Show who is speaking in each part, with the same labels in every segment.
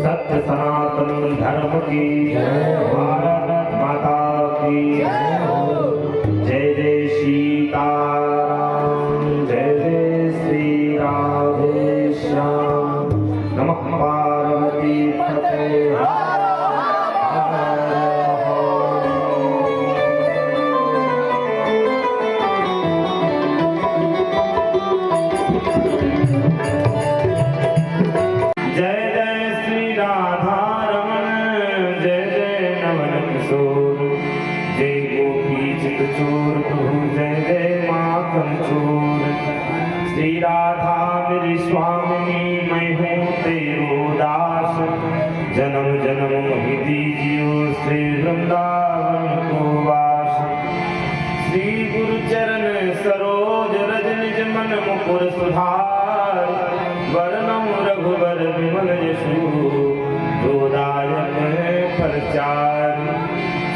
Speaker 1: सत्य सनातन धर्म की भारत माता की जय जय सीताराम जय जय श्री राधे श्याम नमः पार्वती पते श्री राधा मेरी स्वामिनी मैं हूँ तेरो दास जन्म जन्म मोहि दीजियो श्री वृंदावन को वास श्री गुरु चरण सरोज रज निज मन मुकुर सुधार वरनम रघुबर विमल यशु जोदायक प्रचार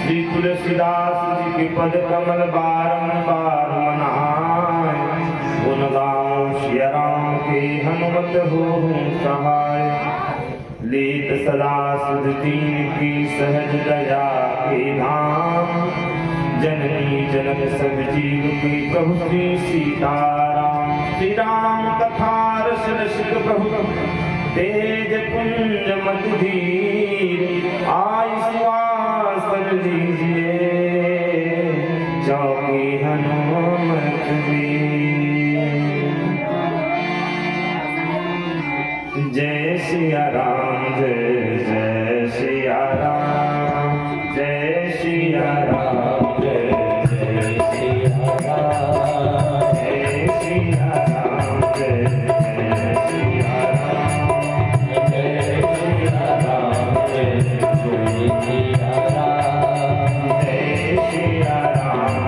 Speaker 1: श्री तुलसीदास जी के पद कमल बारंबार मनाए गुण गाऊं श्री राम के हनुमत हो सहाय लेत सदा सुध दीन की सहज दया के धाम। जननी जनक सब जीव की प्रभु श्री सीताराम। श्री राम कथा रस रसिक प्रभु तेज पुंज मत धीर। आय सुवासन लीजिए चौकी हनुमत वीर। जय सिया राम जय जय सिया राम जय सिया राम जय जय सिया राम जय सिया राम जय जय सिया राम जय सिया राम जय जय सिया राम जय सिया राम जय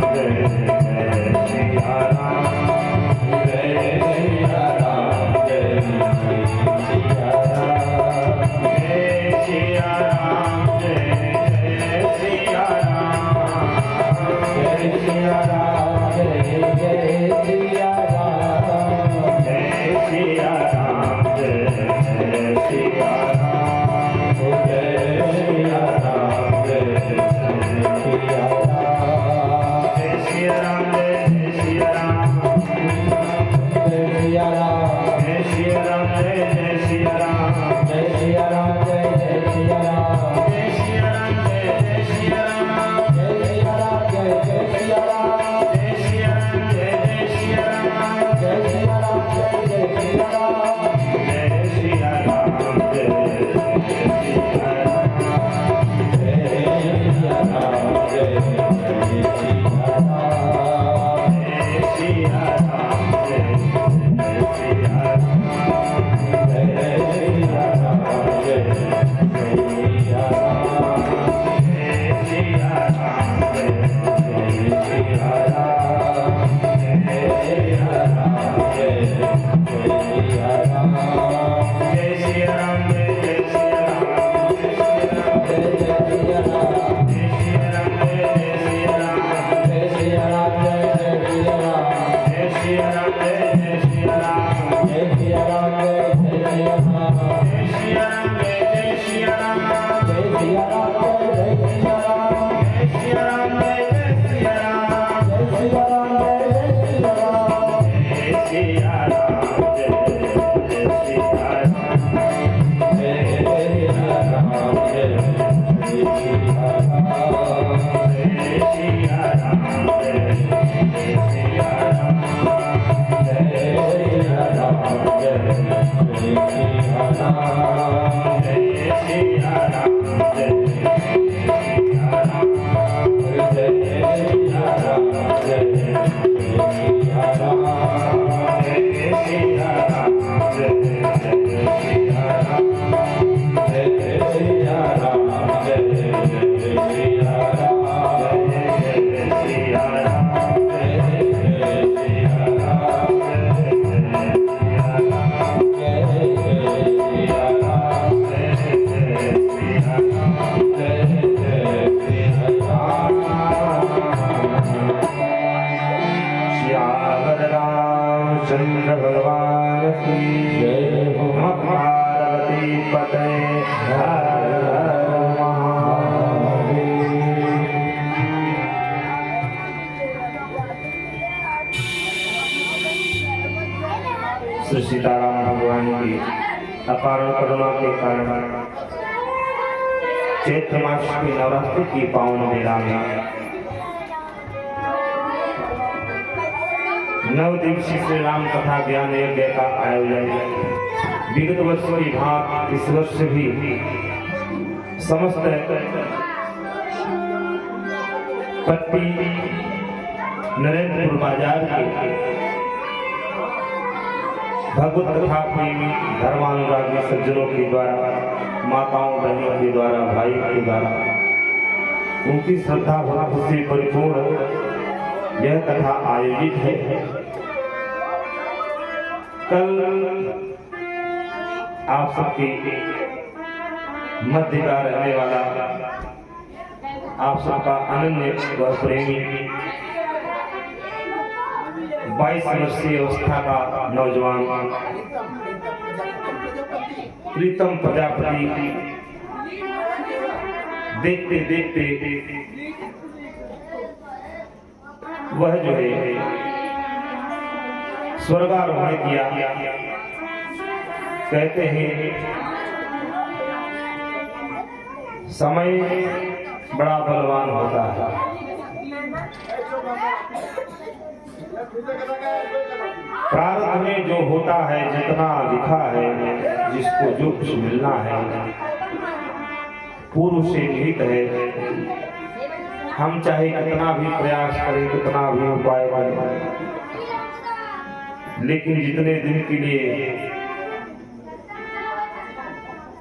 Speaker 1: जय सिया राम जय सिया राम जय श्री सीताराम भगवान की अपार करुणा के कारण चैत्र मास की नवरात्रि की पावन बेला में 9 दिवसीय श्री राम कथा ज्ञान यज्ञ का आयोजन विगत वर्ष की भांति इस वर्ष भी समस्त पट्टी नरेंद्रपुर बाजार के भगवत कथा प्रेमी धर्मानुरागी सज्जनों के द्वारा, माताओं बहनों के द्वारा, भाई के द्वारा उनकी श्रद्धा भक्ति से परिपूर्ण यह कथा आयोजित है। कल आप सबके मध्य का रहने वाला आप सबका अनन्य व प्रेमी 22 वर्षीय अवस्था का नौजवान प्रीतम प्रजापति देखते देखते वह जो है स्वर्गारोहण किया। कहते हैं समय बड़ा बलवान होता है। प्रारब्ध में जो होता है, जितना लिखा है, जिसको जो कुछ मिलना है, पूर्व से निहित है। हम चाहे कितना भी प्रयास करें, कितना भी उपाय करें, लेकिन जितने दिन के लिए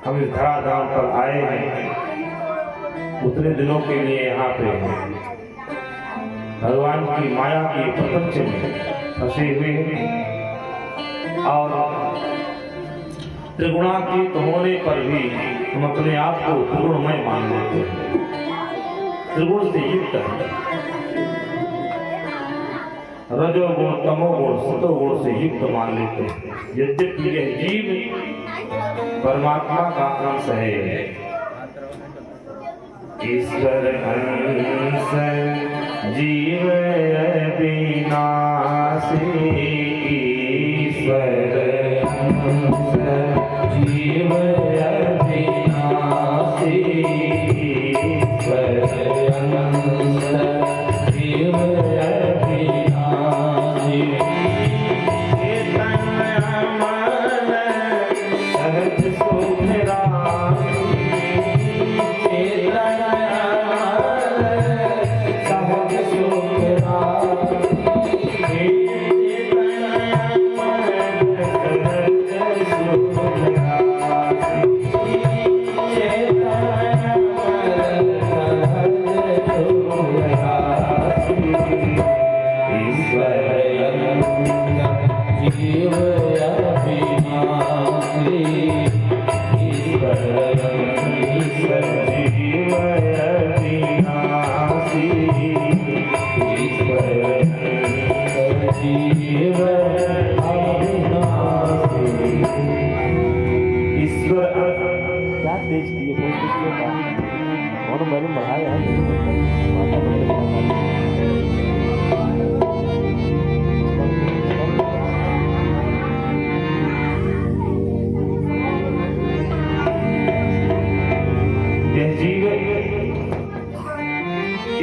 Speaker 1: हम इस धराधाम पर आए हैं, उतने दिनों के लिए यहाँ पे भगवान की माया के प्रपंच में फंसे हुए हैं। और त्रिगुणातीत होने पर भी हम अपने आप को त्रिगुणमय मान लेते हैं, त्रिगुण से युक्त है। रजोगुण, तमोगुण, सतोगुण से युक्त मान लेते हैं। यद्यपि यह जीव परमात्मा का अंश है। ईश्वर अंश जीव अविनाशी, ईश्वर अंश जीव अविनाशी, ईश्वर अंश जीव अविनाशी। चेतन अमर सहज सुख राशि, चेतन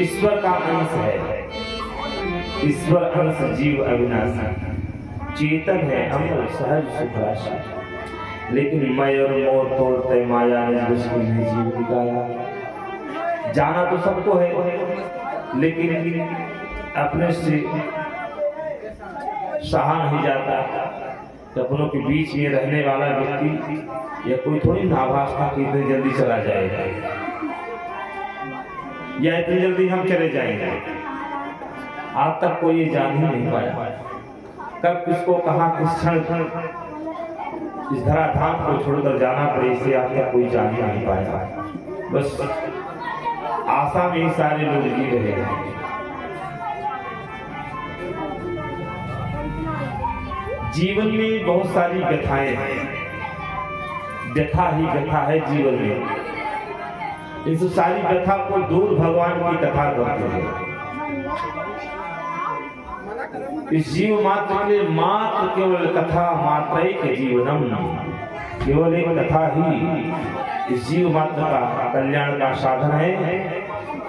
Speaker 1: ईश्वर का अंश है। ईश्वर अंश जीव अविनाशी, चेतन है अमर सहज सुख राशि। लेकिन मैं और मोर तोड़ते माया ने मुश्किल में जीव दिखाया। जाना तो सबको है, लेकिन अपने से सहा नहीं जाता। अपनों के बीच में रहने वाला व्यक्ति या कोई थोड़ी नाभास था कि इतनी जल्दी चला जाएगा या इतनी जल्दी हम चले जाएंगे। आज तक कोई ये जान ही नहीं पाया कब किसको कहां किस क्षण इस धराधाम को छोड़कर जाना पड़े, इसे आज तक कोई जान ही नहीं पाया। बस आशा में ही सारे लोग जी रहे हैं। जीवन में बहुत सारी व्यथाएं हैं, व्यथा ही व्यथा है जीवन में। इस सारी व्यथा को दूर भगवान की कथा करते हैं। इस जीव मात्र के लिए मात्र केवल कथा मात्र के जीवनम, केवल एक कथा ही इस जीव मात्र का कल्याण का साधन है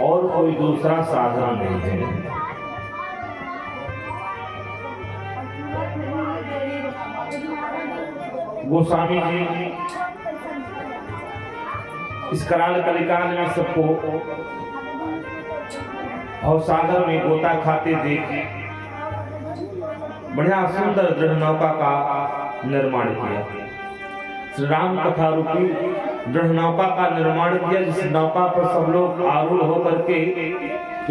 Speaker 1: और कोई दूसरा साधन नहीं है। गोस्वामी जी इस कराल कलिकाल में सबको भवसागर में गोता खाते देख बढ़िया सुंदर दृढ़ नौका का निर्माण किया। श्री राम कथा रूपी दृढ़ नौका का निर्माण किया, जिस नौका पर सब लोग आरूढ़ होकर के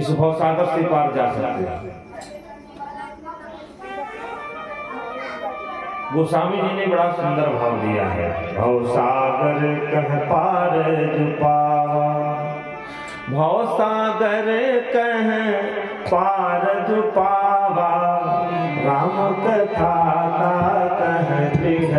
Speaker 1: इस भवसागर से पार जा सकते हैं। गोस्वामी जी ने बड़ा सुंदर भाव दिया है। भवसागर कह पार पावा, भवसागर कह पार पावा, राम कथा कह दृढ़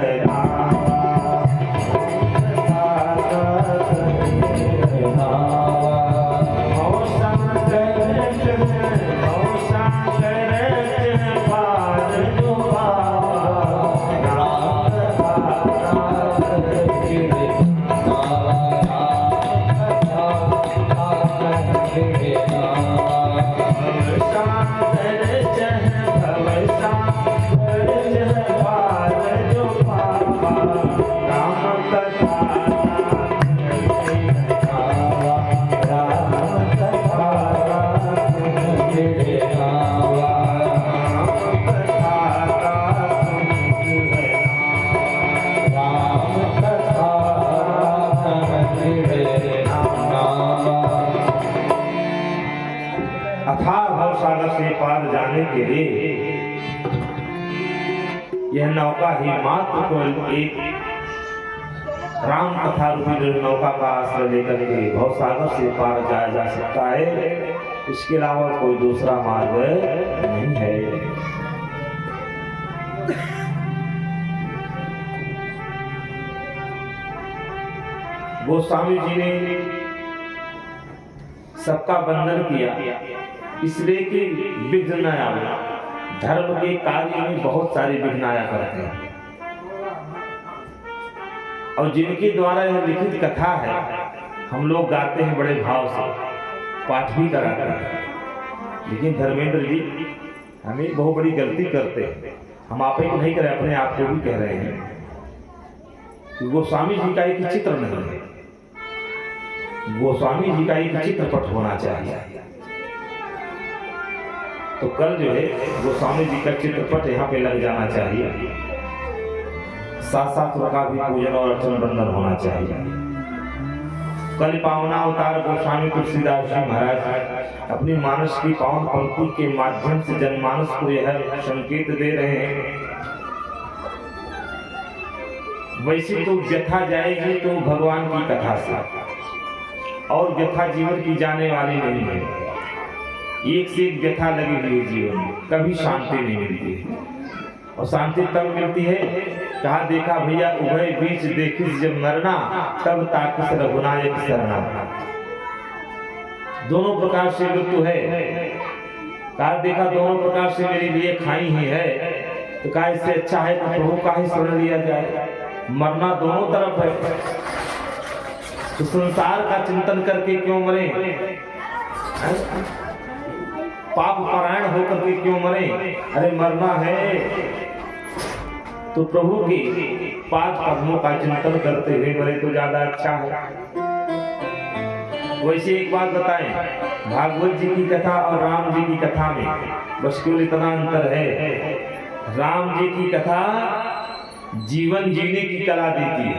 Speaker 1: के लिए यह नौका ही मात्र केवल एक राम कथा रूपी नौका का आश्रय लेकर के भवसागर से पार जाया जा सकता है। इसके अलावा कोई दूसरा मार्ग नहीं है। गोस्वामी जी ने सबका बंधन किया इसलिए कि विघ्न न आवे। धर्म के कार्य में बहुत सारे विघ्न आया करते हैं और जिनके द्वारा यह लिखित कथा है हम लोग गाते हैं बड़े भाव से, पाठ भी कराते हैं। लेकिन धर्मेंद्र जी हमें बहुत बड़ी गलती करते हैं। हम आप ही को नहीं करें, अपने आप को भी कह रहे हैं कि गोस्वामी जी का एक चित्र नहीं है, गोस्वामी जी का एक चित्रपट होना चाहिए। तो कल जो है गोस्वामी जी का चित्रपट यहाँ पे लग जाना चाहिए, साथ साथ उनका भी पूजन और अर्चन बंदन होना चाहिए। कल पावना अवतार गोस्वामी तुलसीदास जी महाराज अपनी मानस की पावन पंक्ति के माध्यम से जनमानस को यह संकेत दे रहे हैं। वैसे तो व्यथा जाएगी तो भगवान की कथा से, और व्यथा जीवन की जाने वाली नहीं है। एक से एक व्यथा लगी हुई जीवन में, कभी शांति नहीं मिलती है। और शांति तब मिलती है कहा देखा भैया उभय बीच देखिस जब मरना, तब ताकिस रघुनायक शरणा। दोनों प्रकार से मृत्यु है। कहा देखा दोनों प्रकार से मेरे लिए खाई ही है, तो कहा इससे अच्छा है तो प्रभु का ही शरण लिया जाए। मरना दोनों तरफ है, तो संसार का चिंतन करके क्यों मरे, पाप परायण होकर के क्यों मरे। अरे मरना है तो प्रभु के पाद पद्मों का चिंतन करते हुए मरे तो ज्यादा अच्छा है। वैसे एक बात बताएं, भागवत जी की कथा और राम जी की कथा में बस केवल इतना अंतर है, राम जी की कथा जीवन जीने की कला देती है।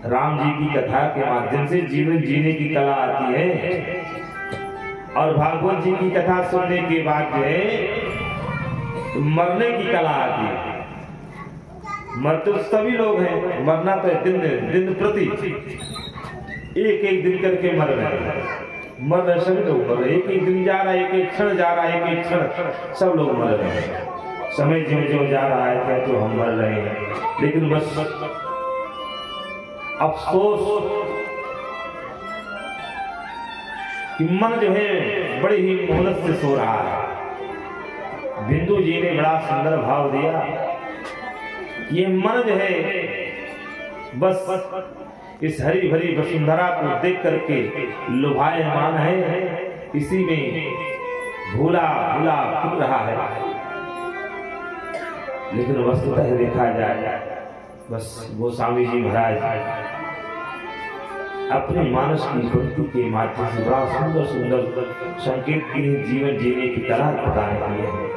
Speaker 1: राम जी की कथा के माध्यम से जीवन जीने की कला आती है, और भागवत जी की कथा सुनने के बाद जो है मरने की कला आती है। मरते तो सभी लोग हैं, मरना तो दिन दिन प्रति एक एक दिन करके मर रहे हैं। मर रहे सभी लोग मर रहे, एक एक दिन जा रहा है, एक एक क्षण जा रहा है, एक एक क्षण सब लोग मर रहे हैं। समय जो जो जा रहा है क्या तो हम मर रहे हैं। लेकिन बस अफसोस कि मन जो है बड़ी ही मोहलत से सो रहा है। बिंदु जी ने बड़ा सुंदर भाव दिया, ये मन जो है बस इस हरी भरी वसुंधरा को देख करके लुभायमान है, इसी में भूला भूला फिर रहा है। लेकिन वस्तुतः देखा जाए बस गोस्वामी जी महाराज अपने मानस की भक्ति के माध्यम से बड़ा सुंदर सुंदर संकेत की जीवन जीने की कला प्रदान की है।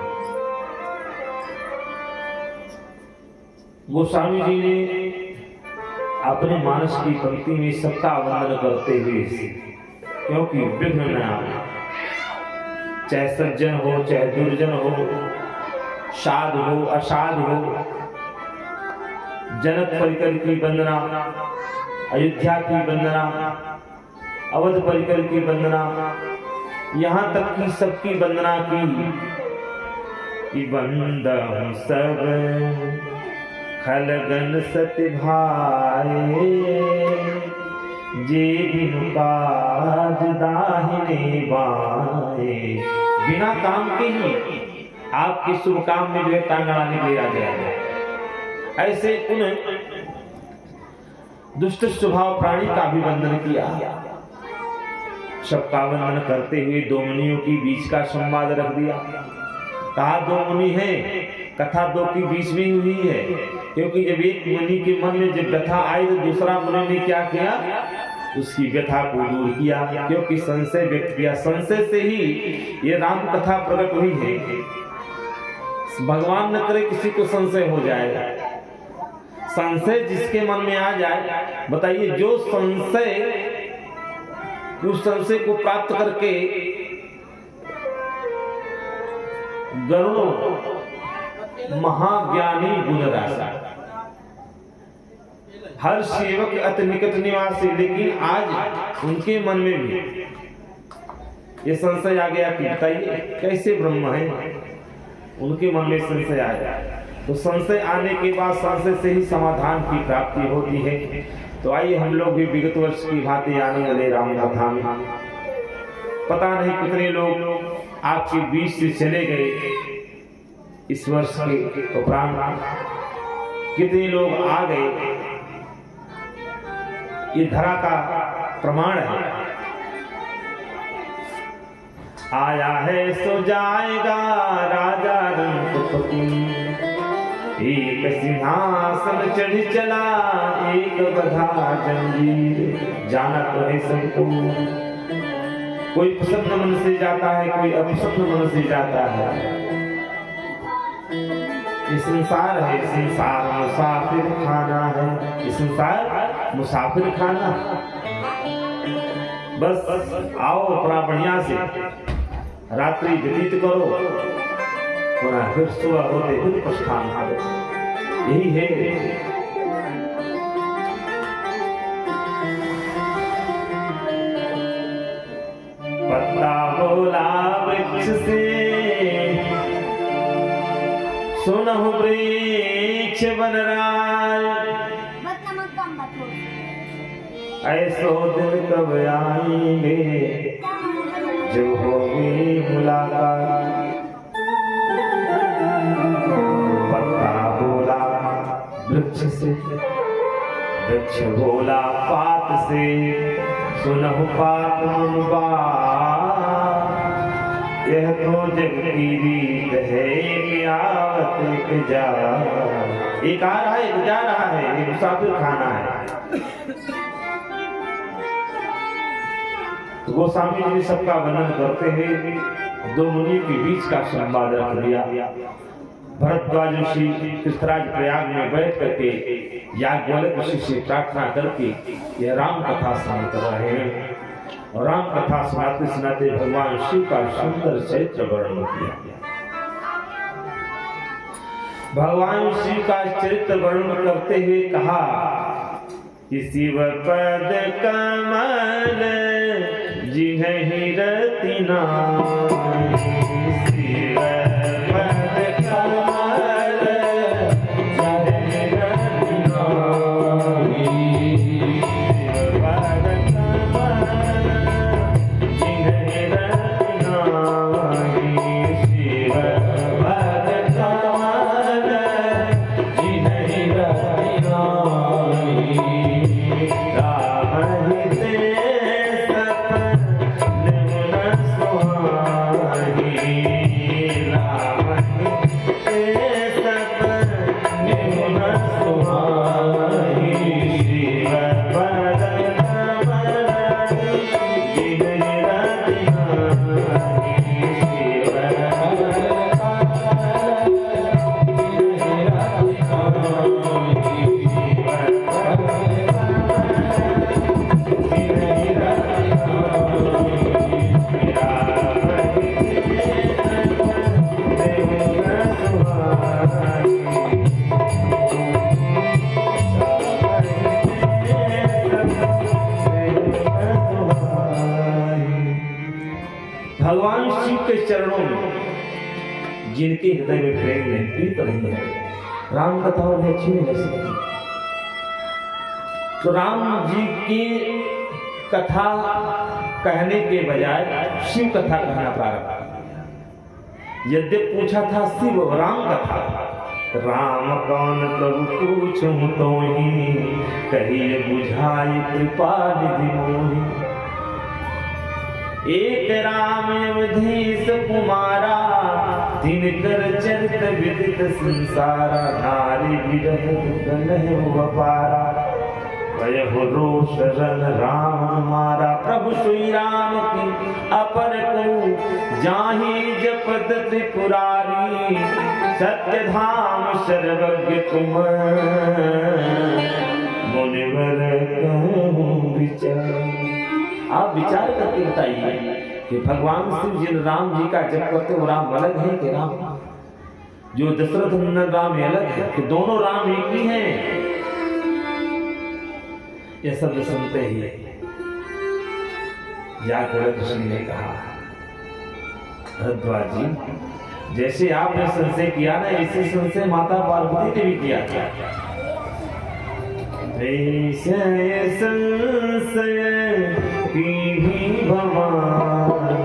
Speaker 1: गोस्वामी जी ने अपने मानस की पंक्ति में सबका वंदन करते हुए, क्योंकि विघ्न न आए, चाहे सज्जन हो चाहे दुर्जन हो, साध हो असाध हो, जनक परिकर की वंदना, अयोध्या की वंदना, अवध परिकर की वंदना, यहाँ तक कि सबकी वंदना की वंदन सब खलगन सति भाए, जे बिनु काज दाहिने बाए। बिना काम के ही आपके शुभ काम में जो है टांगड़ाने ले आ जाएगा। ऐसे उन्हें दुष्ट स्वभाव प्राणी का भी वंदन किया। सबका वंदन करते हुए दो मुनियों की बीच का संवाद रख दिया। कहा दो मुनि है, कथा दो की बीच में हुई है, क्योंकि जब एक मुनि के मन में जब व्यथा आई तो दूसरा मुनि ने क्या किया, उसकी व्यथा को दूर किया, क्योंकि संशय व्यक्त किया। संशय से ही ये राम कथा प्रकट हुई है। भगवान न करे किसी को संशय हो जाएगा। संशय जिसके मन में आ जाए, बताइए जो संशय उस संशय को प्राप्त करके गरुड़ों महाज्ञानी गुण राशा, हर सेवक अति निकट निवासी, लेकिन आज उनके मन में भी ये संशय आ गया कि बताइए कैसे ब्रह्म है, उनके मन में संशय आ गया। तो संशय आने के बाद संशय से ही समाधान की प्राप्ति होती है। तो आइए हम लोग भी विगत वर्ष की भांति आने वाले राम कथा में, पता नहीं कितने लोग आपके बीच से चले गए इस वर्ष के उपरांत, कितने लोग आ गए, ये धरा का प्रमाण है। आया है सो जाएगा राजा रंगपति, एक सिंहासन चढ़ चला एक बधा जंजीर। जाना तो है सबको, कोई प्रसन्न मन से जाता है, कोई अप्रसन्न मन से जाता है। ये संसार है, संसार मुसाफिर खाना है, ये संसार मुसाफिर खाना। बस आओ अपना बढ़िया से रात्रि व्यतीत करो, पुनः फिर सुबह होते फिर प्रस्थान करो, यही है। पत्ता बोला वृक्ष से, सुनहु वृक्ष वनराज, ऐसो दिन कब आएंगे जब होगी मुलाकात। पत्ता बोला वृक्ष से, वृक्ष बोला पात से, सुनहु पात मन बात। यह तो जग की रीत है कि आवत के जा, एक आ रहा है एक जा रहा है, एक मुसाफिर खाना है। तो गोस्वामी जी ने सबका वर्णन करते हुए दो मुनि के बीच का संवाद रख दिया। भरद्वाज ऋषि कृष्णराज प्रयाग में बैठ करके याज्ञवल्क्य ऋषि से प्रार्थना करके यह राम कथा सुना कर रहे हैं। और राम कथा सुनाते सुनाते भगवान शिव का सुंदर चरित्र वर्णन किया। भगवान शिव का चरित्र वर्णन करते हुए कहा कि शिव पद कमल जिन्हि रति नाई, शिव पद कमल जिन्हि रति नाई, शिव पद कमल जिन्हि रति नाई, शिव पद कमल जिन्हि रति नाई। राम हिते भगवान शिव के चरणों में जिनके हृदय में प्रेम नहीं, प्रीत नहीं है, राम कथा उन्हें अच्छी नहीं लग सकती। तो राम जी की कथा कहने के बजाय शिव कथा कहना प्रारंभ किया। यद्यप पूछा था शिव राम कथा, राम कौन प्रभु पूछूं तो ही, कहिए बुझाई कृपा निधि मोहि। एक राम अवधीश कुमारा, तिनकर चरित विदित संसारा। नारी विरह गलह अपारा, भयहु रोष रन राम मारा। प्रभु श्री राम की अपर को जाहि जपत त्रिपुरारी। सत्य धाम सर्वज्ञ तुम, मुनिवर कहूँ विचार। आप विचार करके बताइए कि भगवान शिव जिन राम जी का जप करते वो राम अलग है कि राम जो दशरथ नंदन राम अलग है कि दोनों राम एक ही हैं। यह शब्द सुनते ही जाकर ऋषि ने कहा, भरद्वाज जी, जैसे आपने संशय किया ना, इसी संशय माता पार्वती ने भी किया था। संशय की भी भवानी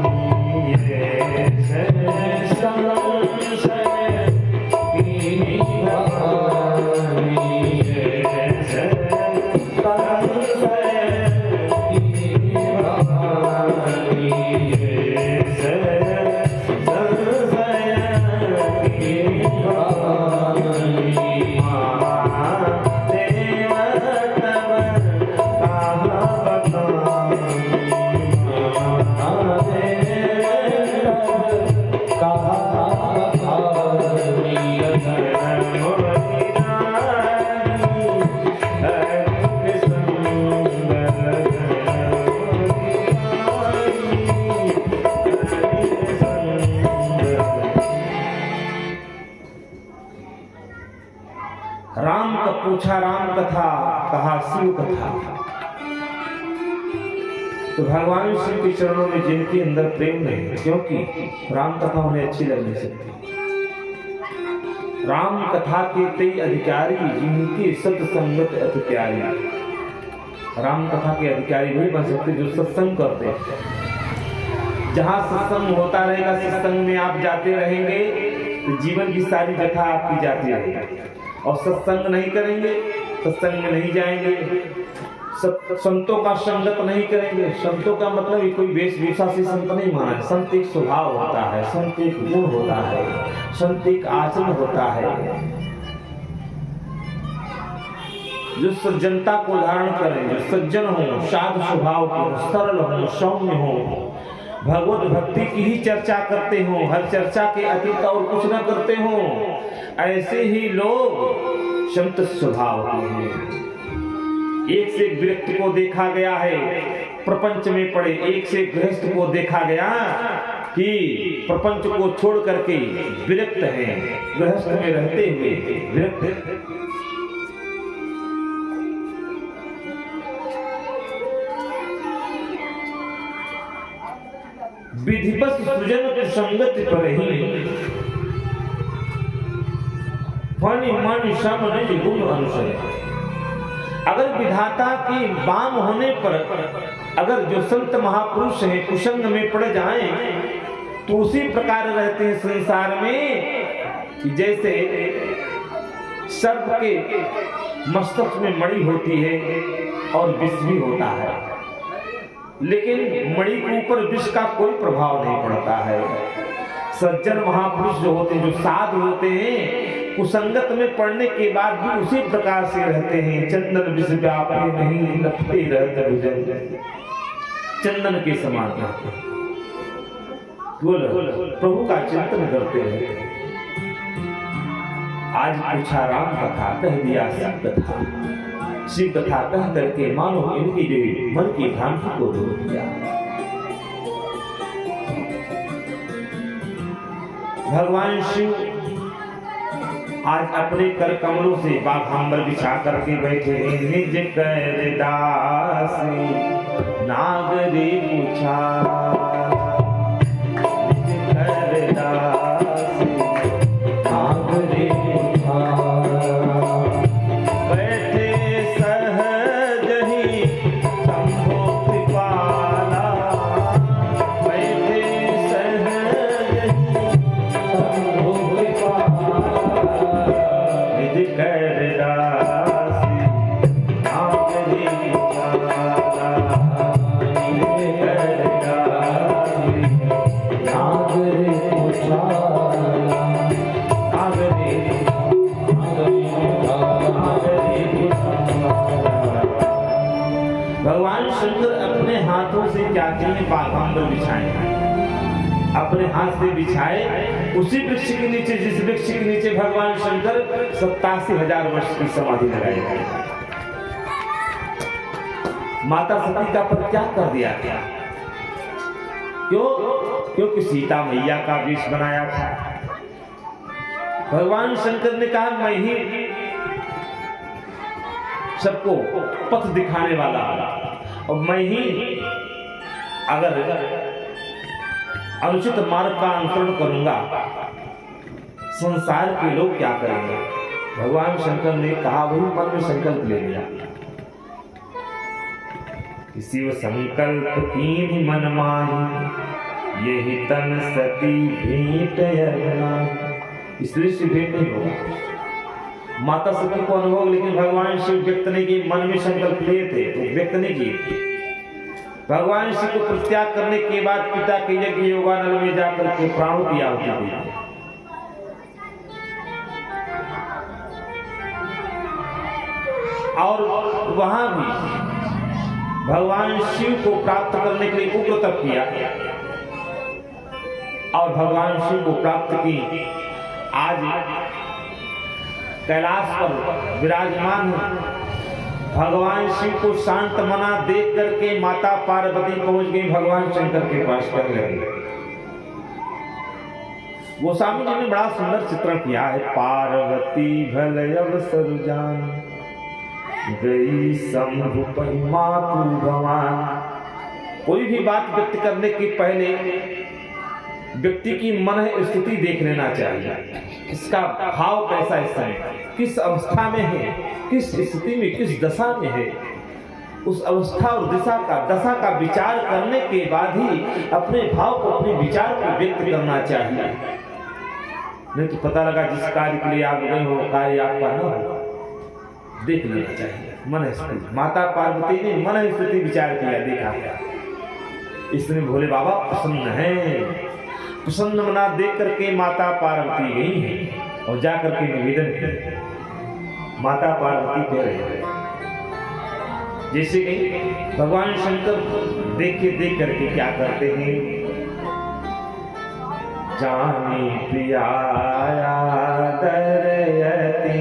Speaker 1: राम का पूछा, राम कथा कहा शिव कथा। तो भगवान शिव के चरणों में जिनके अंदर प्रेम नहीं, क्योंकि राम कथा उन्हें अच्छी लग नहीं सकती। राम कथा के कई अधिकारी जिनके सत्संगत अति प्यारी। राम कथा के अधिकारी वही बन सकते जो सत्संग करते हैं। जहां सत्संग होता रहेगा, सत्संग में आप जाते रहेंगे तो जीवन की सारी कथा आपकी जाती रहेगी। और सत्संग नहीं करेंगे, सत्संग में नहीं जाएंगे, संतों का संगत नहीं करेंगे। संतों का मतलब कोई वेशभूषा से संत नहीं माना है। संत एक स्वभाव होता है, संत एक गुण होता है, संत एक आचरण होता है जो सज्जनता को धारण करें, जो सज्जन हो, शांत स्वभाव के, सरल हो, सौम्य हो, भगवत भक्ति की ही चर्चा करते हो, हर चर्चा के अतीत और कुछ न करते हो। ऐसे ही लोग संत स्वभाव के हैं। एक से एक व्यक्ति को देखा गया है प्रपंच में पड़े, एक से एक गृहस्थ को देखा गया कि प्रपंच को छोड़ करके विरक्त हैं, गृहस्थ में रहते हुए विरक्त। विधिवत सृजन संगत पर ही फनी मन सम निज गुण अनुसर। अगर विधाता के वाम होने पर अगर जो संत महापुरुष हैं कुसंग में पड़ जाएं तो उसी प्रकार रहते हैं संसार में जैसे सर्प के मस्तक में मणि होती है और विष भी होता है, लेकिन मणि के ऊपर विष का कोई प्रभाव नहीं पड़ता है। सज्जन महापुरुष जो होते हैं, जो साधु होते हैं, कुसंगत में पड़ने के बाद भी उसी प्रकार से रहते हैं। चंदन विष व्यापे नहीं लपटे रहते भुजन, चंदन के समान प्रभु का चिंतन करते हैं। आज पूछा राम कथा, कह दिया शिव कथा। शिव कथा कह करके मानो इनकी जो मन की भ्रांति को दूर किया। भगवान शिव आज अपने कर कमलों से बाघांबर बिछा करके बैठे हैं। निज कर दासी नागरी पूछा, निज कर दासी नागरी पूछा। बैठे सहज ही शंभो कृपाला, बैठे सहज ही शंभो कृपाला। निज कर दासी नागरी पूछा, निज कर दासी नागरी पूछा, नागरी भगवान शंकर अपने हाथों से जाति में बाघांबर बिछाए, अपने हाथ से बिछाए उसी वृक्ष के नीचे, जिस वृक्ष के नीचे भगवान शंकर 87,000 वर्ष की समाधि लगाई। माता सती का परित्याग कर दिया गया। क्यों? क्योंकि सीता मैया का वेश बनाया था। भगवान शंकर ने कहा मैं ही सबको पथ दिखाने वाला और मैं ही अगर अनुचित मार्ग का अनुसरण करूंगा संसार के लोग क्या करेंगे। भगवान शंकर ने कहा, वही मन में संकल्प ले लिया, शिव संकल्प कीन्हि मन माही यही तन सती भेंट यरना। इसलिए से भेंट नहीं होगा। माता सती को अनुभव, लेकिन भगवान शिव व्यक्त नहीं किए, मन में संकल्प लिए थे तो व्यक्त नहीं किए। भगवान शिव को परित्याग करने के बाद पिता के यज्ञ योगानल में जाकर के प्राणों की आहुति दी। और वहां भी भगवान शिव को प्राप्त करने के लिए उग्र तप किया और भगवान शिव को प्राप्त की आज कैलाश पर विराजमान भगवान शिव को शांत मना देख करके माता पार्वती पहुंच गई भगवान शंकर के पास करने लगी। गोस्वामी जी ने बड़ा सुंदर चित्रण किया है। पार्वती भल अवसर जान गई शंभु मातु भगवान। कोई भी बात व्यक्त करने के पहले व्यक्ति की मन स्थिति देख लेना चाहिए, इसका भाव कैसा है, इस समय किस अवस्था में है, किस स्थिति में, किस दशा में है। उस अवस्था और दशा का विचार करने के बाद ही अपने भाव को, अपने विचार को व्यक्त करना चाहिए। नहीं तो पता लगा जिस कार्य के लिए आप गए हो कार्य आपका न हो, देख लेना चाहिए मन स्थिति। माता पार्वती ने मन स्थिति विचार किया, देखा इसमें भोले बाबा प्रसन्न है। प्रसन्न मना देख करके माता पार्वती गई है और जाकर के निवेदन किया। माता पार्वती कह रहे हैं जैसे कि भगवान शंकर देख करके क्या करते हैं, जानी प्रिया दरयति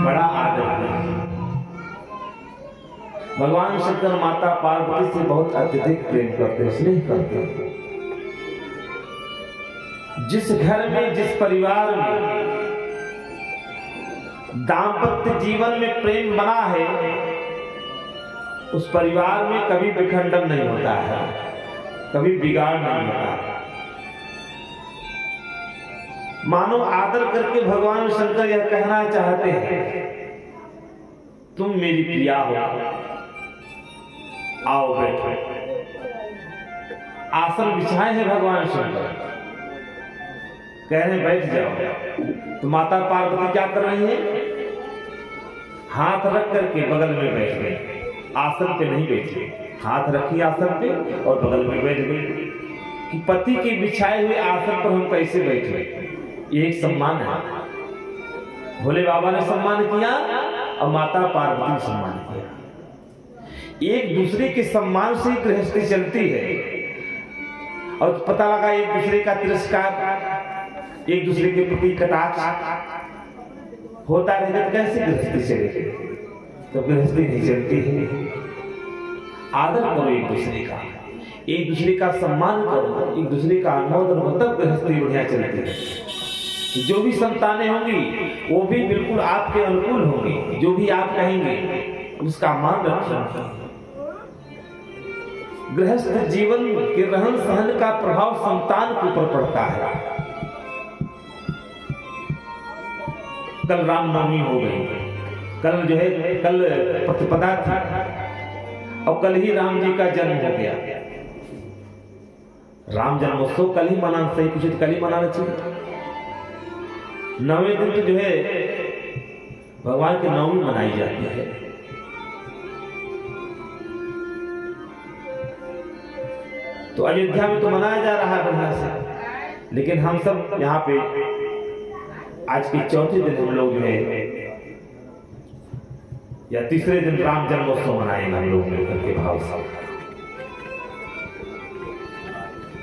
Speaker 1: बड़ा आदर है। भगवान शंकर माता पार्वती से बहुत अत्यधिक प्रेम करते, स्नेह करते। जिस घर में, जिस परिवार में दाम्पत्य जीवन में प्रेम बना है, उस परिवार में कभी विखंडन नहीं होता है, कभी बिगाड़ नहीं होता है। मानो आदर करके भगवान शंकर यह कहना चाहते हैं, तुम मेरी प्रिया हो, आओ बैठो। आसन बिछाए हैं भगवान शंकर, कह रहे बैठ जाओ। तो माता पार्वती क्या कर रही है, हाथ रख करके बगल में बैठ गई। आसन पे नहीं बैठी, हाथ रखी आसन पे और बगल में बैठ गई कि पति के बिछाए हुए आसन पर हम कैसे बैठे। ये एक सम्मान है। भोले बाबा ने सम्मान किया और माता पार्वती ने सम्मान किया। एक दूसरे के सम्मान से गृहस्थी चलती है। और पता लगा एक दूसरे का तिरस्कार, एक दूसरे के प्रति कटाक्ष होता रहे तो कैसे गृहस्थी चलेगी? तो गृहस्थी नहीं चलती है। आदर करो एक दूसरे का, एक दूसरे का सम्मान करो, एक दूसरे का अनुमोदन हो, तब गृहस्थी बढ़िया चलती है। जो भी संतानें होंगी वो भी बिल्कुल आपके अनुकूल होंगी, जो भी आप कहेंगे उसका मान रखना। गृहस्थ जीवन के रहन सहन का प्रभाव संतान के ऊपर पड़ता है। कल रामनवमी हो गई, कल जो है कल प्रतिपदा था और कल ही राम जी का जन्म हो गया। राम जन्मोत्सव कल ही मनाना सही, कुछ तो कल ही मनाना चाहिए। 9वें दिन तो जो है भगवान की नवमी मनाई जाती है। तो अयोध्या में तो मनाया जा रहा है बढ़िया से, लेकिन हम सब यहाँ पे आज के चौथे दिन हम लोग जो है या तीसरे दिन राम जन्मोत्सव मनाएंगे हम लोग मिलकर के भाव से।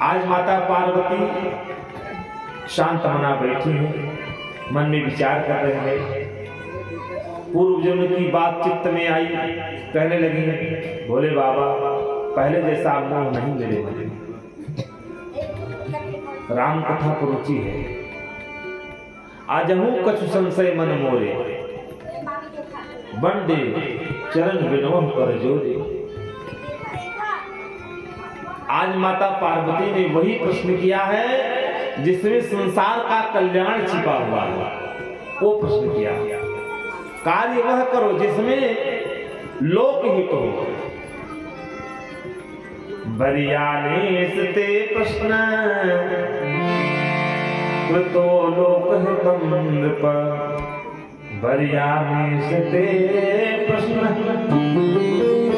Speaker 1: आज माता पार्वती शांत मना बैठी है, मन में विचार कर रहे हैं। पूर्व जन्म की बात चित्त में आई, कहने लगी बोले बाबा पहले जैसा मोह नहीं मेरे मन में, राम कथा को रुचि है। आजहू कछु संशय मन मोरे, बंदे चरण विनोह कर जोरे। आज माता पार्वती ने वही प्रश्न किया है जिसमें संसार का कल्याण छिपा हुआ है, वो प्रश्न किया। कार्य वह करो जिसमें लोक हित हो। बरियाने सते प्रश्न कृतो लोक हितम नृप, बरियाने सते प्रश्न।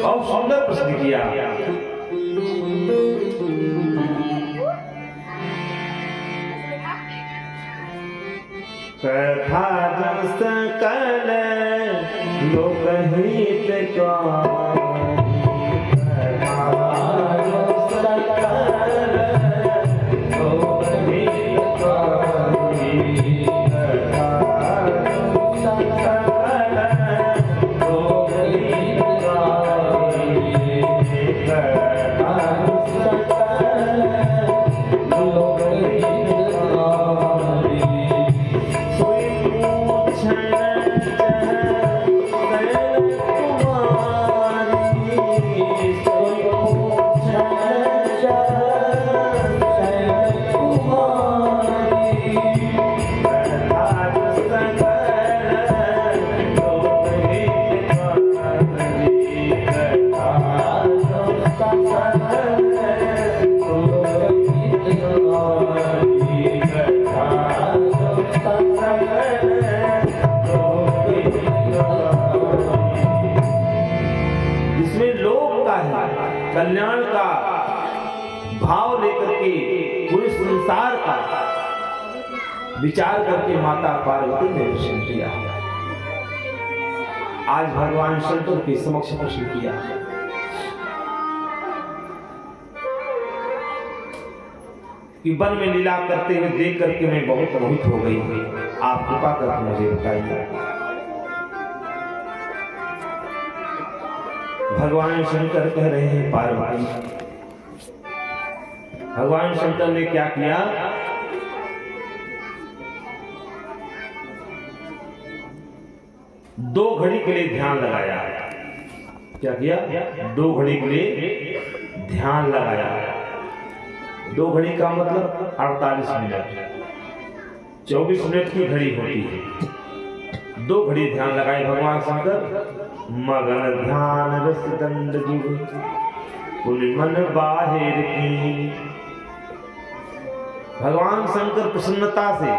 Speaker 1: और सुंदर प्रश्न किया। कथा सकल लोकहित का, कल्याण का भाव लेकर के पूरे संसार का विचार करके माता पार्वती ने प्रश्न किया। आज भगवान शंकर के समक्ष प्रश्न किया। कि वन में लीला करते हुए देख करके मैं बहुत मोहित हो गई, आप कृपा करके मुझे बताइए। भगवान शंकर कह रहे हैं पार्वती, भगवान शंकर ने क्या किया? दो घड़ी के लिए ध्यान लगाया। क्या किया? 2 घड़ी के लिए ध्यान लगाया। 2 घड़ी का मतलब 48 मिनट, 24 मिनट की घड़ी होती है। 2 घड़ी ध्यान लगाए भगवान शंकर। मगन ध्यान रस दंड जुग कुल मन बाहिर की। भगवान शंकर प्रसन्नता से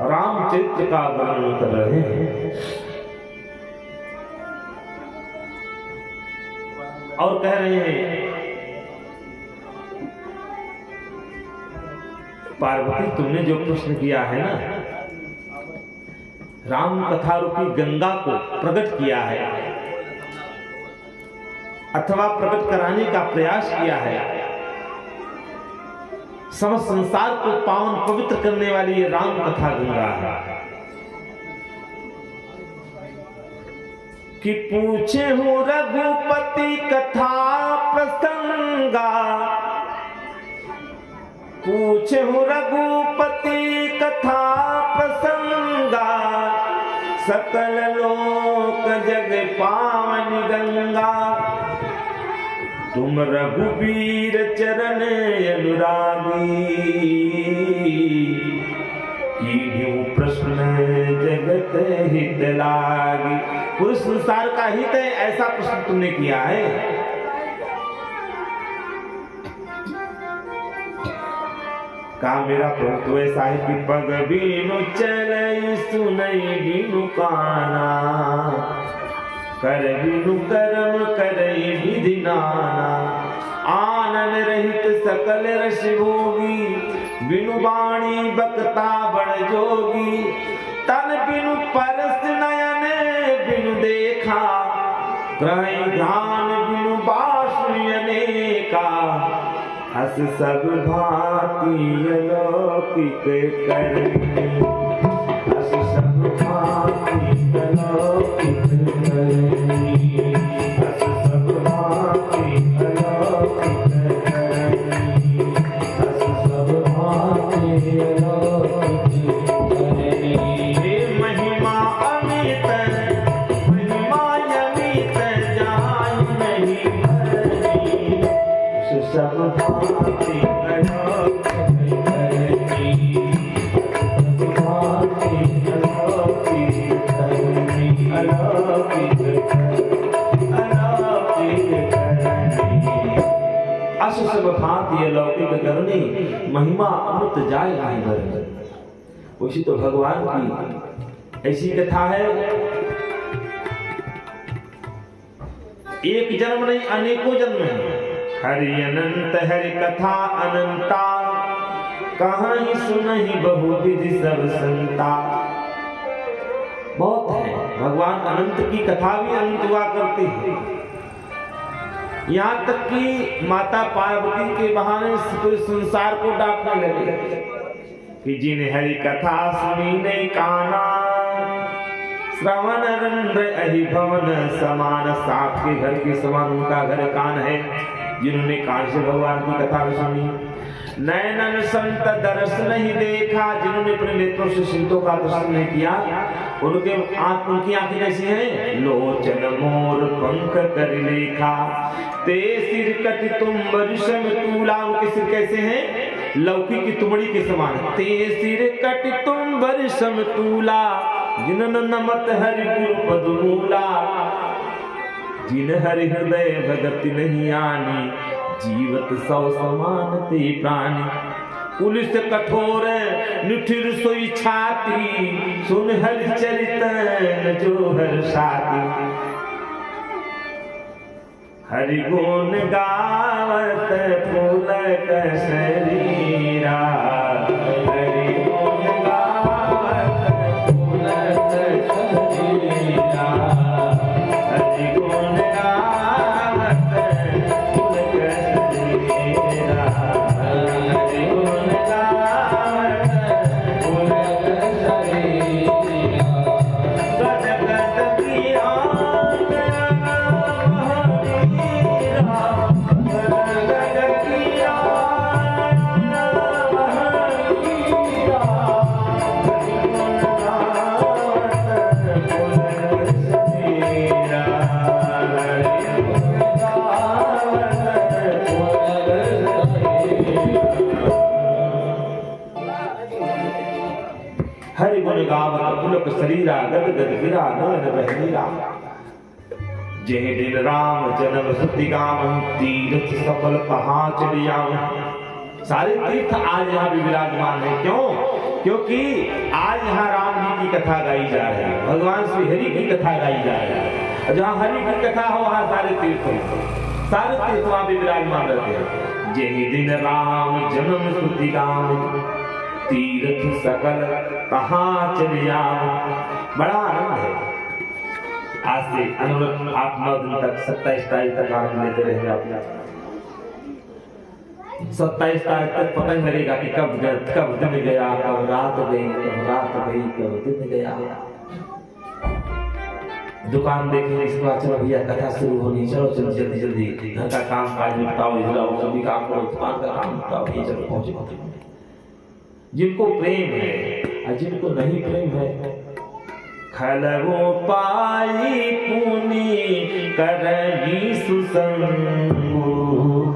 Speaker 1: रामचरित्र का वर्णन कर रहे हैं और कह रहे हैं पार्वती तुमने जो प्रश्न किया है ना, राम कथा रूपी गंगा को प्रकट किया है अथवा प्रकट कराने का प्रयास किया है। समस्त संसार को पावन पवित्र करने वाली ये राम कथा गंगा है। कि पूछे हूं रघुपति कथा प्रसंगा, पूछे हूं रघुपति कथा सकल लोक जग पावन गंगा, तुम रघुबीर चरण अनुरागी, कीन्हु प्रश्न जगत हित लागी। पूरे संसार का हित है ऐसा प्रश्न तुमने किया है। कहा मेरा प्रभु तो ऐसा है कि पग बीनु चलई सुनई बीनु काना, कर बीनु कर्म करई विधि नाना, आनंद रहित सकल रस भोगी, बिनु वाणी बकता बड़ जोगी, तन बिनु परस नयन बिनु देखा, ग्रह ध्यान बिनु बासुरी अनेका, हस सब भांति अलौकिक करनी, हस सब भांति अलौकिक करनी, हस सब भांति अलौकिक करनी, हस सब भांति अलौकिक करनी। हे महिमा अमित महिमा अमित जान नहीं भरनी, हस सब भांति अलौकिक करनी, हस सब भांति अलौकिक करनी, अलौकिक अस सब भांति अलौकिक करनी, महिमा अमृत जाय नहीं भरनी। उसी तो भगवान की ऐसी कथा है, एक जन्म नहीं अनेकों जन्म है। हरि अनंत हरि कथा अनंता, कहाँ ही सुनहि बहु विधि सब संता। बहुत है, भगवान अनंत की कथा भी अनंत हुआ करती है। यहाँ तक कि माता पार्वती के बहाने पूरे संसार को डांटने लगे कि जिन हरि कथा सुनी नहीं काना, श्रवण रंध्र अहि भवन समान। सांप के घर के समान उनका घर कान है, जिन्होंने कान से भगवान की कथा सुनी। नयनन संत दर्श नहीं देखा, जिन्होंने अपने नेत्रों से संतों का दर्शन नहीं किया, उनके उनकी आंखें कैसी हैं? लोचन मोर पंख कर लेखा, ते सिर कटि तुम बरिशम तूला। उनके सिर कैसे हैं? लौकी की तुमड़ी के समान। ते सिर कटि तुम बरिशम तूला, जिनन नमत हरि गुरु पद मूला। जिन हरि हृदय भगति नहीं आनी, जीवत सौ समान ते प्राणी। पुलिस कठोर निठिर सोई छाती, सुन हरि चरित जो हर साथी। हरि गुण गावत पुलक शरीरा, हरि गुण गावत पुलक शरीरा, हरि गुण गावत पुलक शरीरा, हरि गुण गावत पुलक शरीरा। गद गद गिरा हरि गुण गावत पुलक शरीरा, गद गद गिरा नयन बहनीरा। जय दिन राम जन्म सुधि गावं, तीर्थ सफल कहाँ चढ़ी आवं। सारे तीर्थ आज यहाँ भी विराजमान है। क्यों? क्योंकि आज यहाँ राम जी की कथा गाई जा रही है, भगवान श्री हरि की कथा गाई जा रही है। जहाँ हरि की कथा हो वहाँ सारे तीर्थ वहाँ भी विराजमान रहते हैं। जय दिन राम जन्म सुधि गावं, तीर्थ सकल कहाँ चढ़ी आवं। बड़ा आनंद है। आज से अनुरूप 8-9 दिन तक 27 तारीख तक आनंद लेते रहेंगे। आप 27 तारीख तक पता ही लगेगा कि कब दिन गया, कब रात गई, कब दिन गया। दुकान देखें, इसके बाद चलो भैया कथा शुरू होनी, चलो जल्दी घर का काम काज निपटाओ, हिलाओ, सभी काम करो, दुकान का काम निपटाओ, ये चलो पहुंचे। जिनको प्रेम है और जिनको नहीं प्रेम है, खलवो पाई पुनि करही सुसंगु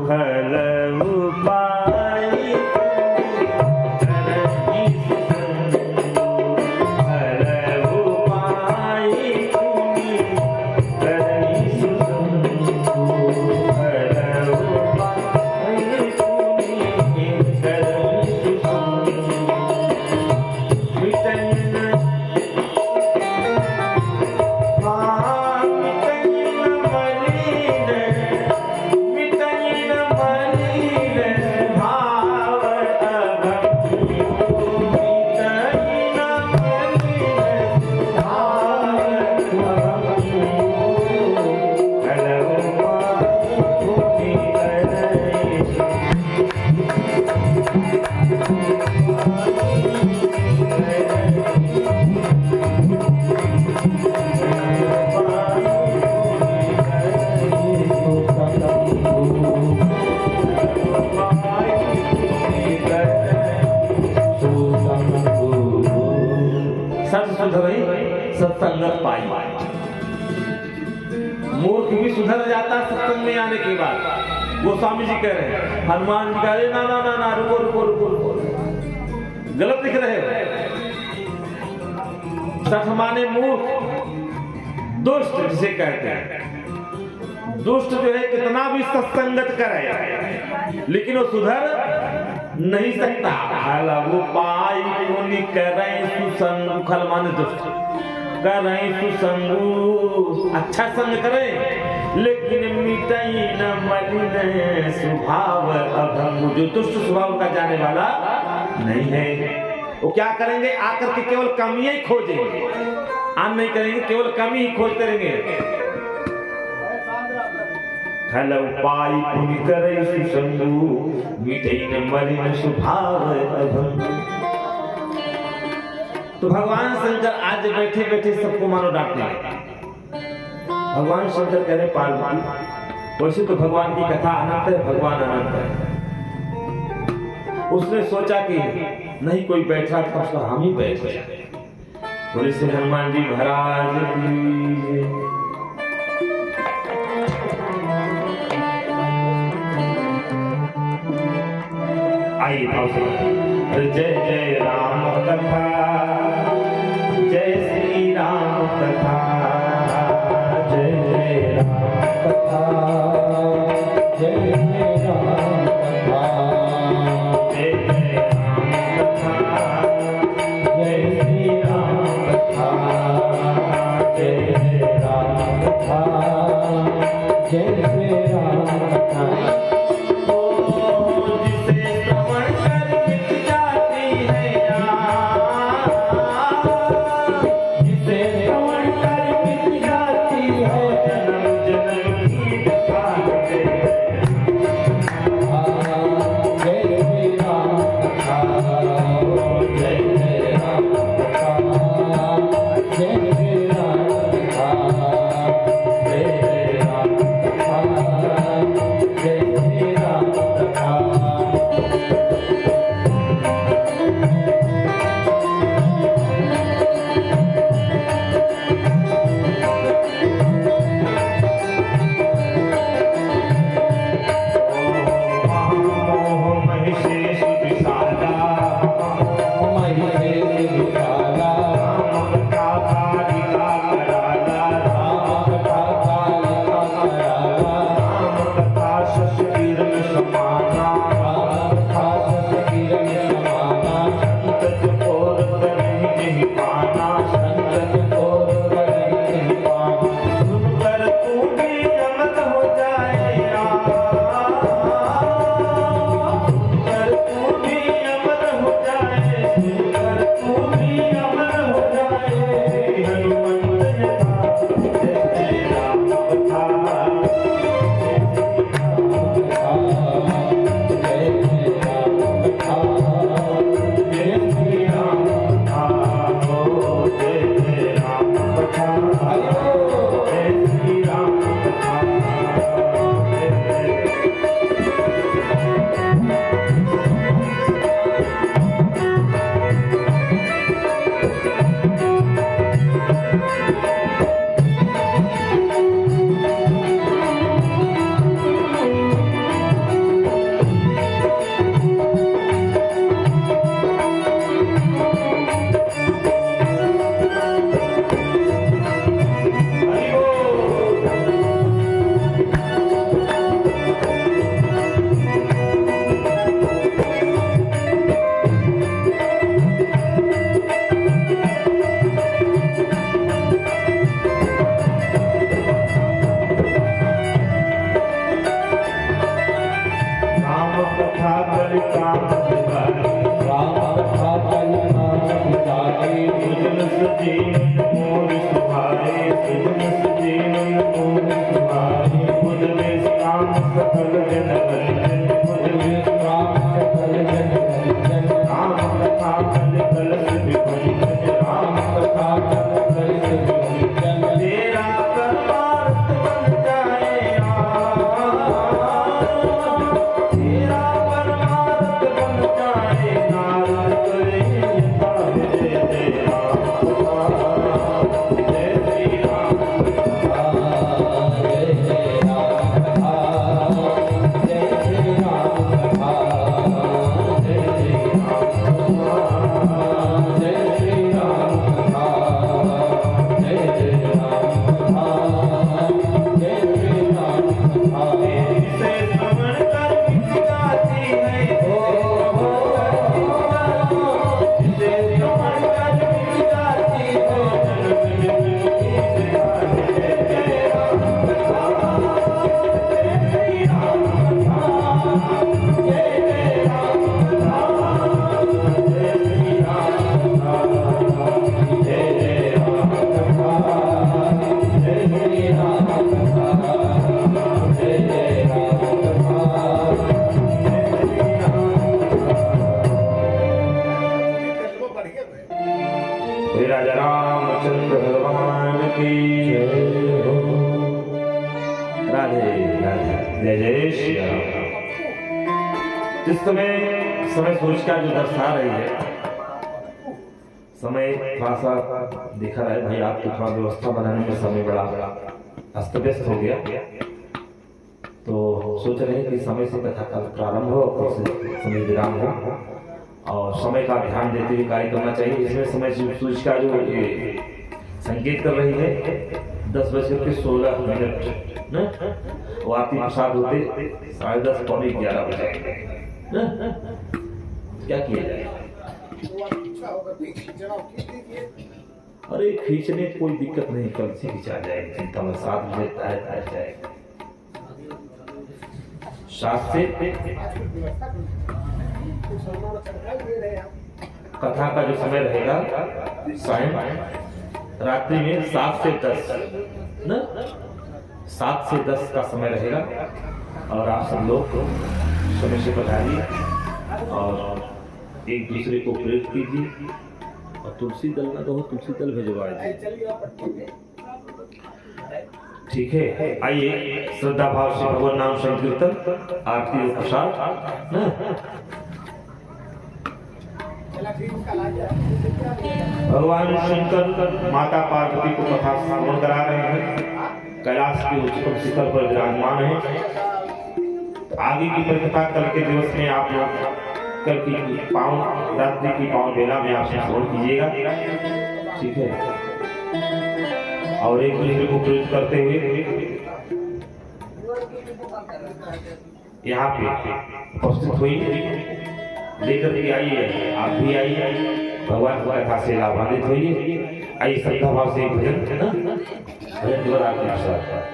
Speaker 1: खलवो पाई करही सुसंगु खलवो पाई पुनि करही सुसंगु खलवो पाई पुनि करही सुसंगु मिटन सत्संगत पाई। मूर्ख भी सुधर जाता सत्संग में आने के बाद। वो स्वामी जी कह रहे हैं, हनुमान जी कह रहे ना ना ना ना रुको रुको रुको रुको, गलत लिख रहे हो। सठ माने मूर्ख, दुष्ट जिसे कहते हैं। दुष्ट जो है कितना भी सत्संगत करे लेकिन वो सुधर नहीं सकता। वो पाई पुनि करे सुसंग, खल माने दुष्ट करें सुसंगु, अच्छा संग करें लेकिन मिटई न मलिन स्वभाव अभंगु। जो दुष्ट स्वभाव का जाने वाला नहीं है वो क्या करेंगे, आकर के केवल कमियां ही खोजेंगे, आन नहीं करेंगे, केवल कमी ही खोजते रहेंगे। खलव पाई पुनि करे सुसंगु मिटई न मलिन स्वभाव अभंगु। तो भगवान शंकर आज बैठे बैठे सबको मानो डांटने लगे। भगवान शंकर कह रहे पार्वती, वैसे तो भगवान की कथा अनंत है, भगवान अनंत है। उसने सोचा कि नहीं कोई बैठा था तो हम ही बैठ गए। बोले श्री हनुमान जी महाराज की आई भाव से जय जय राम कथा, जय श्री राम कथा, जय जय राम कथा, जय जय राम कथा, जय जय राम कथा, जय श्री राम कथा, जय जय राम कथा, जय जय राम कथा। जिसे श्रवण कर मिट जाती है हे राजा रामचंद्र भगवान की जय हो। राधे राधे, जय जय श्री राम। जिस समय सोच का जो दर्शा रही है, समय थोड़ा सा दिखा रहा है भाई, आपको थोड़ा व्यवस्था बनाने में समय बड़ा अस्त व्यस्त हो गया, तो सोच रहे हैं कि समय से कथा का प्रारंभ हो और समय विराम हो और समय का ध्यान देते हुए कार्य करना चाहिए। इसमें समय सूच का जो ये संकेत कर रही है 10:16 न, वो आरती प्रसाद होते 10:30 पौने 11 बजे क्या किया जाए। अरे खींचने कोई दिक्कत नहीं, कल से खींचा जाएगा, चिंता में 7 बजे तय जाएगा। 7 से कथा का जो समय रहेगा सायं रात्रि में 7 से 10 न, 7 से 10 का समय रहेगा और आप सब लोग समय से पधारिए और एक दूसरे को प्रेरित कीजिए और तुलसी दल ना तो तुलसी दल भिजवा दीजिए, ठीक है। आइए श्रद्धा भाव से भगवान नाम संकीर्तन आरती और प्रसाद न। भगवान शंकर माता पार्वती को कथा श्रवण करा रहे हैं, कैलाश के उच्चतम शिखर पर विराजमान है। आगे की परिकथा कल के दिवस में आप लोग कल की रात्रि की पावन बेला में आप श्रवण कीजिएगा, ठीक है। और एक दूसरे को प्रेरित करते हुए यहाँ पे उपस्थित हुई लेकर के आइए, आप भी आइए, भगवान की कथा से लाभान्वित होइए। आइए श्रद्धा भाव से भजन है ना, भजन द्वारा आपके आशीर्वाद।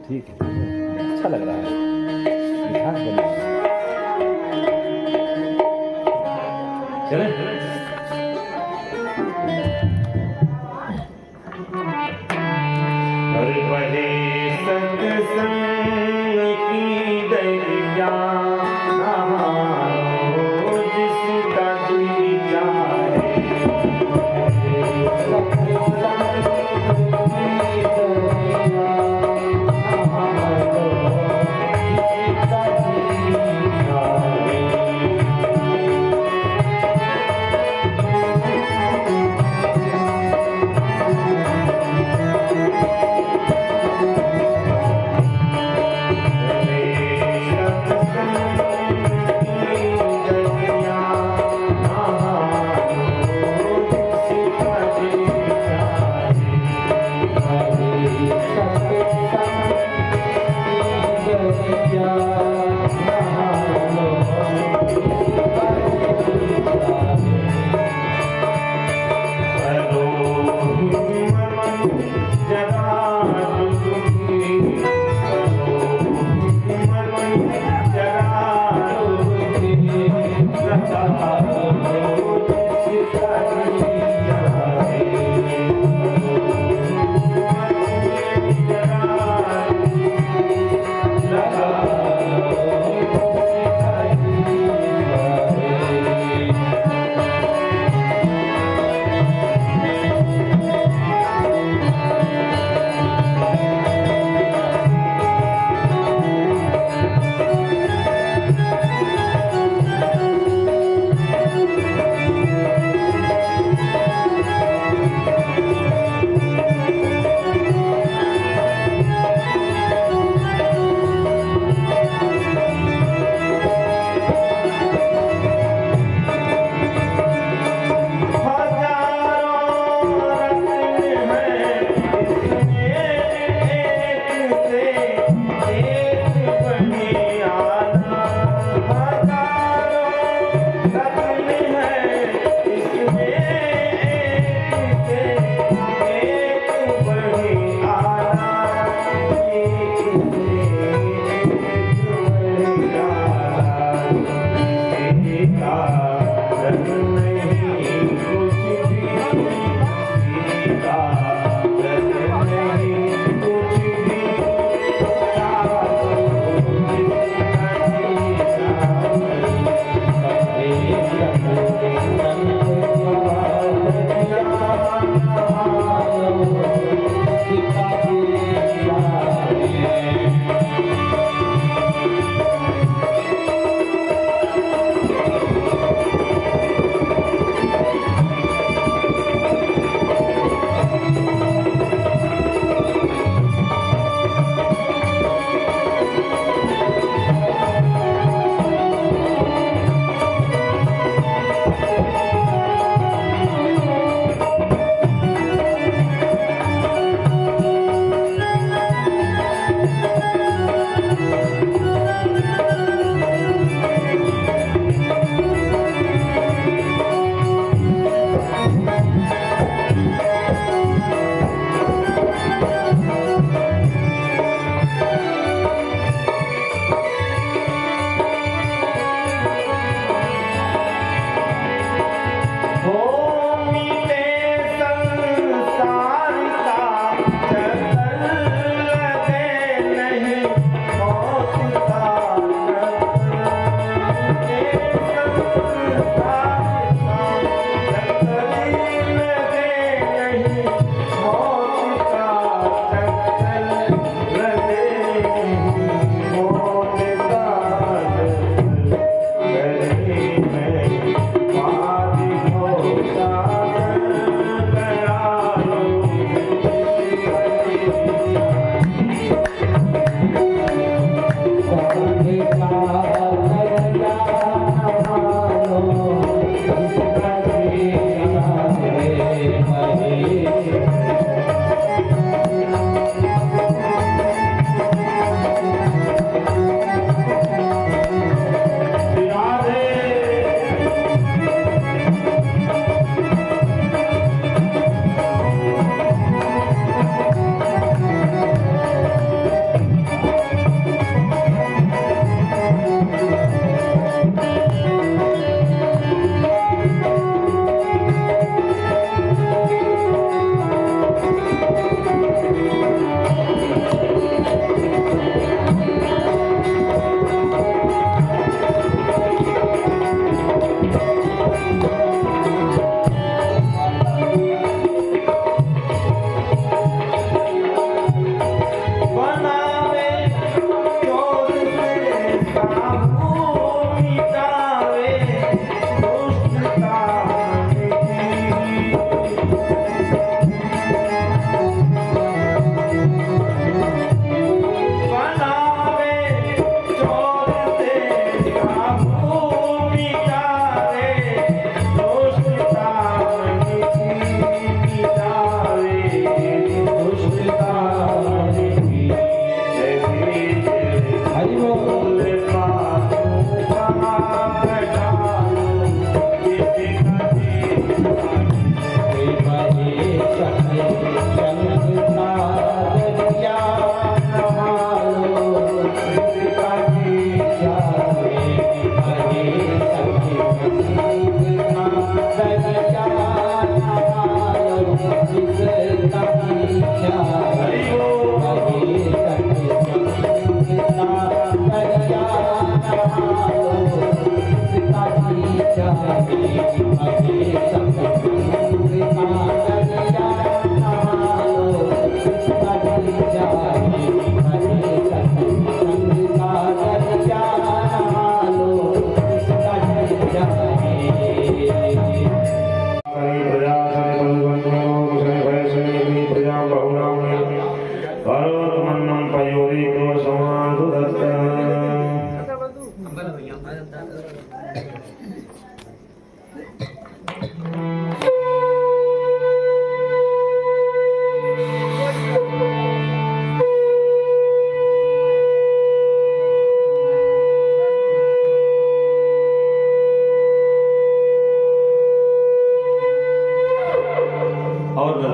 Speaker 1: ठीक है, अच्छा लग रहा है, मिठास बनी चले। हर बड़े सत्संग की दरिया नहाओ जिसका जी चाहे,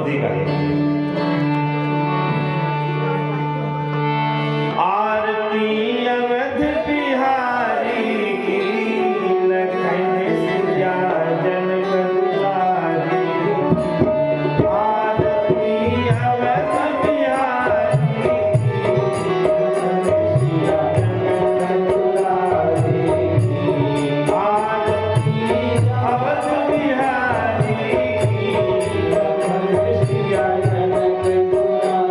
Speaker 1: स्तुति करें। आरती अवध बिहारी की, लखन सिया जन दुलारी। आरती अवध बिहारी की, लखन सिया जन दुलारी। आरती अवध बिहारी की, लखन सिया जन दुलारी।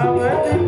Speaker 1: अवध